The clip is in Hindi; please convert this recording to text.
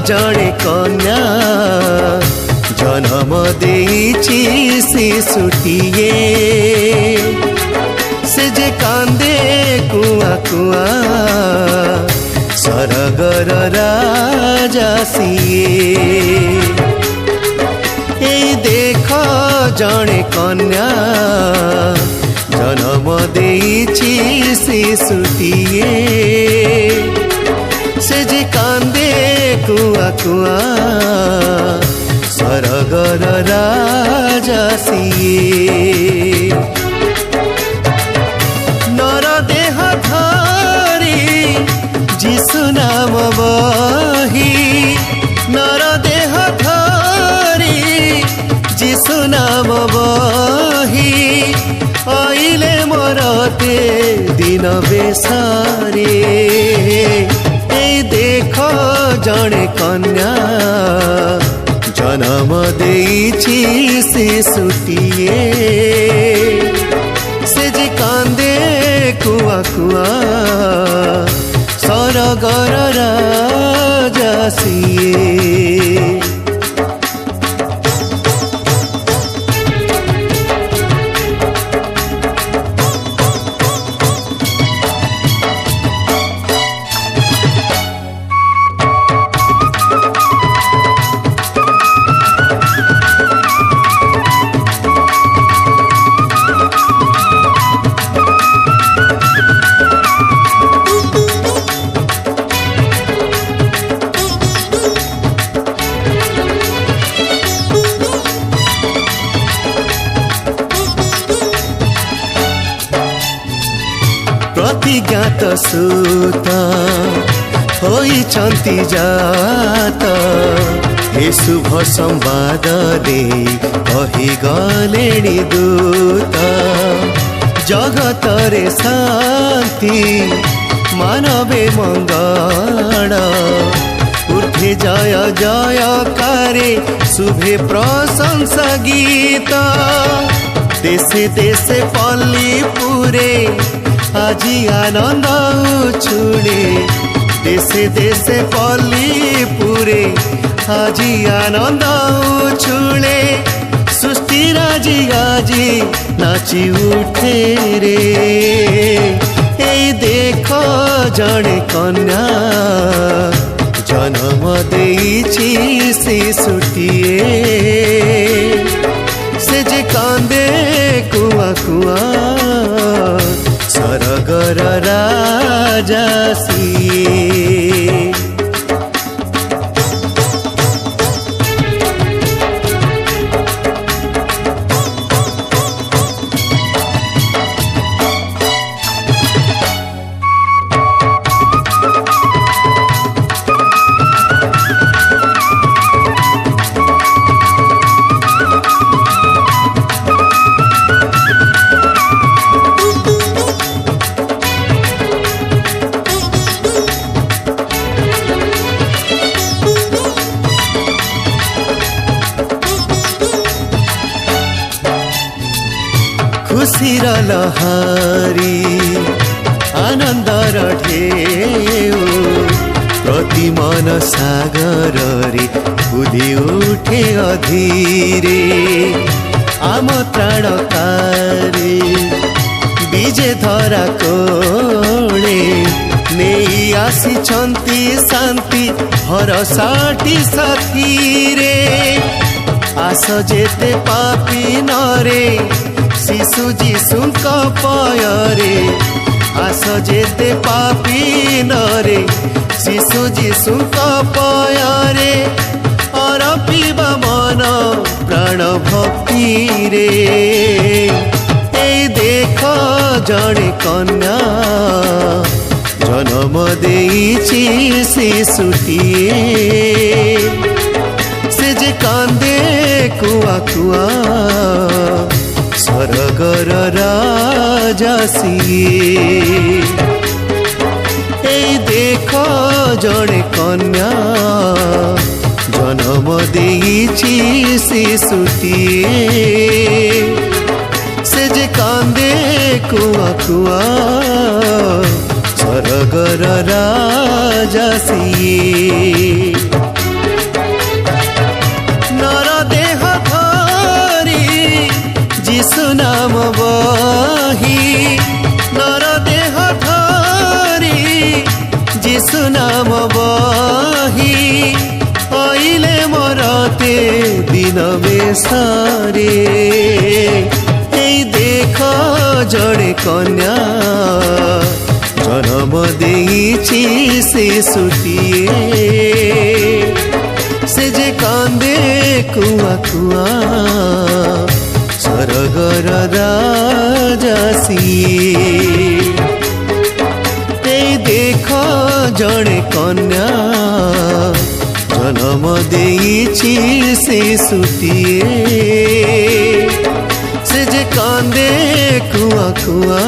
जड़े कन्या जन्म देइछि शिशुटिए से जे कांदे कुआ कुआ सरगर राजा सिए ए देख जड़े कन्या जन्म देइछि शिशुटिए से जे कांदे कुआ कुआ सरगर राजा सिए नर देह धारी जीशु नाम बही नर देह धारी जीशु नाम बही आइले मरते दिन बेसारे ए देख जड़े कन्या जन्म देइछि शिशुटिए से जे कांदे कुआ कुआ सरगर राजा सिए प्रतिज्ञात सुत होइछन्ति जात ए शुभ संवाद दे कहि गलेणी दूत जगतरे शान्ति मानवे मंगल उठे जय जय करे शुभे प्रशंसा गीत देशे देशे पल्ली पुरे आजी आनंद उछुले देशे देशे पल्ली पुरे आजी आनंद उछुले सृष्टि राजी आजी नाची उठे रे ए देख जड़े कन्या जन्म देइछि शिशुटिए से जे कांदे कुआ कुआ सरगर राजा सिए खुशीर लहारी आनंदर ढेउ प्रति मन सागर रे बुद्धि उठे अधीरे आम त्राणकारी विजे धरा कोणे नहीं आसिछन्ति शांति भरसाटी साथी रे आस जेते पापी नरे शिशु जीशुक पयरे आस जेते पापी नरे शिशु जीशुक पयरे अरपिबा मन प्राण भक्ति रे ए देख जड़े कन्या जन्म देइछि शिशुटिए से जे कांदे कुआ कुआ सरगर राजा सिए ए देख जड़े कन्या जन्म देइछि शिशुटिए से जे कांदे कुआ कुआ सरगर राजा सिए। देशरे एई देख जड़े कन्या जन्म देइछि शिशुटिए से जे कांदे कुआ कुआ सरगर राजा सिए देख जड़े कन्या जन्म देइछि शिशुटिए से जे कांदे कुआ कुआ